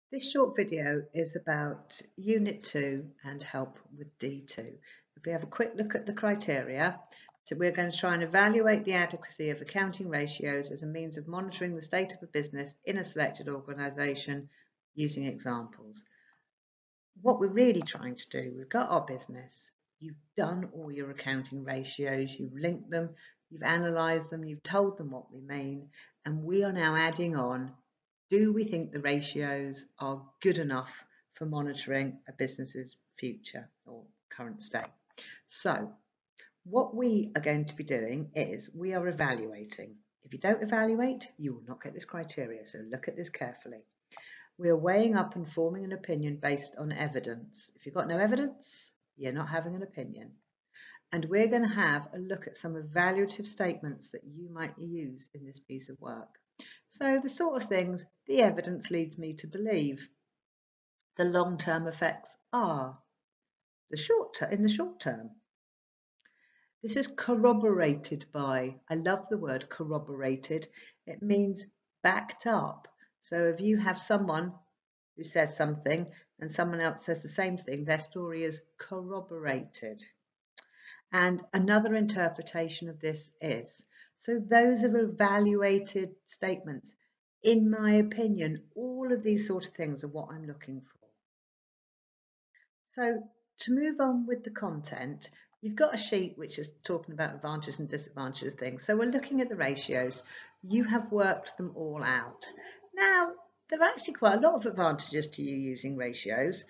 This short video is about Unit 2 and help with D2. If we have a quick look at the criteria, so we're going to try and evaluate the adequacy of accounting ratios as a means of monitoring the state of a business in a selected organisation using examples. What we're really trying to do, we've got our business, you've done all your accounting ratios, you've linked them, you've analysed them, you've told them what we mean, and we are now adding on, do we think the ratios are good enough for monitoring a business's future or current state? So what we are going to be doing is we are evaluating. If you don't evaluate, you will not get this criteria, so look at this carefully. We are weighing up and forming an opinion based on evidence. If you've got no evidence, you're not having an opinion. And we're going to have a look at some evaluative statements that you might use in this piece of work. So the sort of things, the evidence leads me to believe. The long-term effects are in the short term. This is corroborated by, I love the word corroborated. It means backed up. So if you have someone who says something and someone else says the same thing, their story is corroborated. And another interpretation of this is, so those are evaluated statements. In my opinion, all of these sort of things are what I'm looking for. So to move on with the content, you've got a sheet which is talking about advantages and disadvantages things. So we're looking at the ratios. You have worked them all out. Now, there are actually quite a lot of advantages to you using ratios.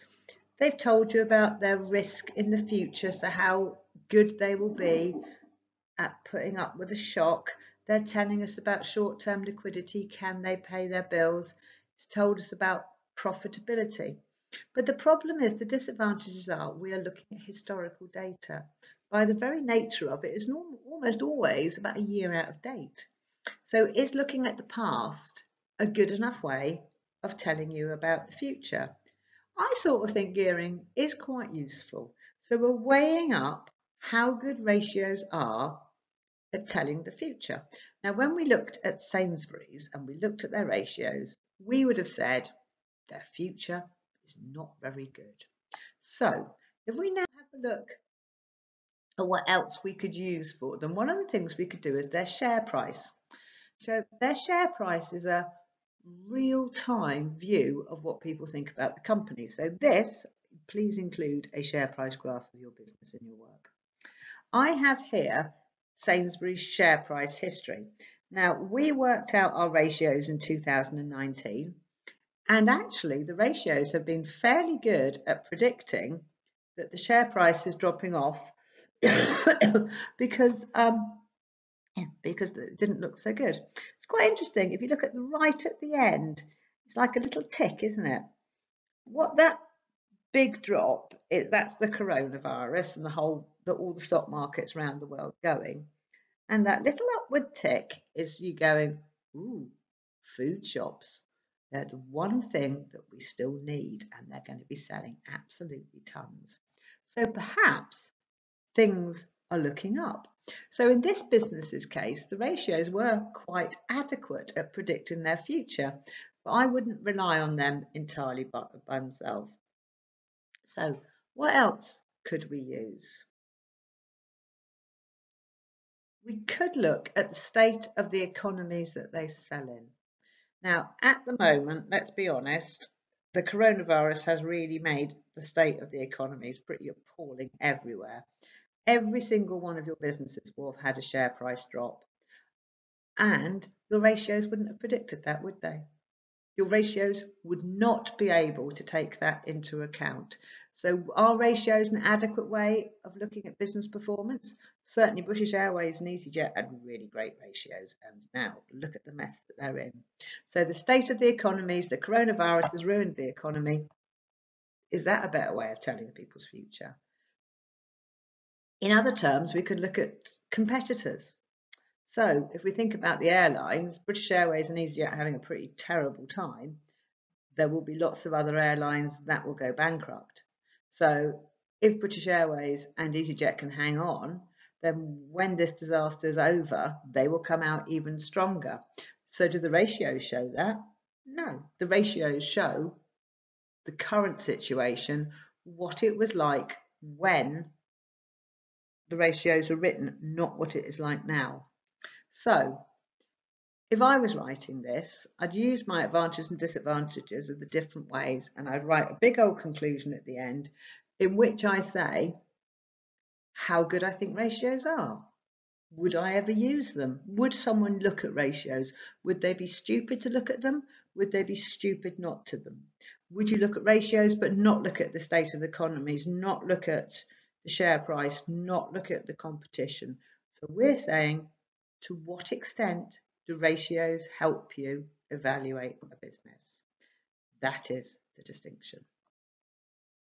They've told you about their risk in the future, so how good they will be at putting up with a shock. They're telling us about short-term liquidity. Can they pay their bills? It's told us about profitability. But the problem is, the disadvantages are we are looking at historical data. By the very nature of it, it's almost always about a year out of date. So is looking at the past a good enough way of telling you about the future? I sort of think gearing is quite useful. So we're weighing up how good ratios are at telling the future. Now, when we looked at Sainsbury's and we looked at their ratios, we would have said their future is not very good. So if we now have a look at what else we could use for them, one of the things we could do is their share price. So their share price is a real-time view of what people think about the company. So this, please include a share price graph of your business in your work. I have here Sainsbury's share price history. Now, we worked out our ratios in 2019, and actually the ratios have been fairly good at predicting that the share price is dropping off because it didn't look so good. It's quite interesting. If you look at the right at the end, it's like a little tick, isn't it? What that big drop is, that's the coronavirus and all the stock markets around the world going. And that little upward tick is you going, ooh, food shops. They're the one thing that we still need, and they're going to be selling absolutely tons. So perhaps things are looking up. So in this business's case, the ratios were quite adequate at predicting their future, but I wouldn't rely on them entirely by themselves. So what else could we use? We could look at the state of the economies that they sell in. Now, at the moment, let's be honest, the coronavirus has really made the state of the economies pretty appalling everywhere. Every single one of your businesses will have had a share price drop, and your ratios wouldn't have predicted that, would they? Your ratios would not be able to take that into account. So are ratios an adequate way of looking at business performance? Certainly British Airways and EasyJet had really great ratios, and now look at the mess that they're in. So the state of the economies, the coronavirus has ruined the economy. Is that a better way of telling people's future? In other terms, we could look at competitors. So if we think about the airlines, British Airways and EasyJet having a pretty terrible time, there will be lots of other airlines that will go bankrupt. So if British Airways and EasyJet can hang on, then when this disaster is over, they will come out even stronger. So do the ratios show that? No, the ratios show the current situation, what it was like when the ratios were written, not what it is like now. So if I was writing this, I'd use my advantages and disadvantages of the different ways, and I'd write a big old conclusion at the end in which I say how good I think ratios are. Would I ever use them? Would someone look at ratios? Would they be stupid to look at them? Would they be stupid not to them? Would you look at ratios but not look at the state of the economies, not look at the share price, not look at the competition? So we're saying, to what extent do ratios help you evaluate a business? That is the distinction.